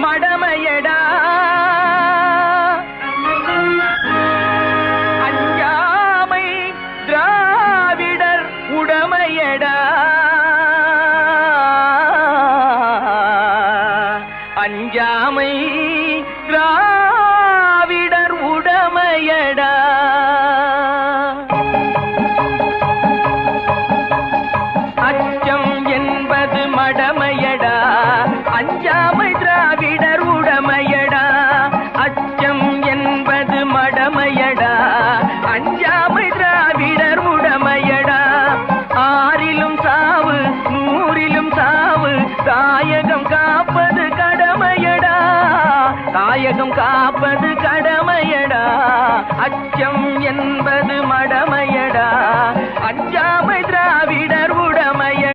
மடமையடா அஞ்சாமை திராவிடர் உடமையடா அஞ்சாமை திராவிடர் உடமையடா அச்சம் என்பது மடமையடா அஞ்சாமை திராவிடர் உடமையடா அச்சம் என்பது மடமையடா அஞ்சாமை திராவிடர் உடமையடா ஆறிலும் சாவு நூறிலும் சாவு தாயகம் காப்பது கடமையடா தாயகம் காப்பது கடமையடா அச்சம் என்பது மடமையடா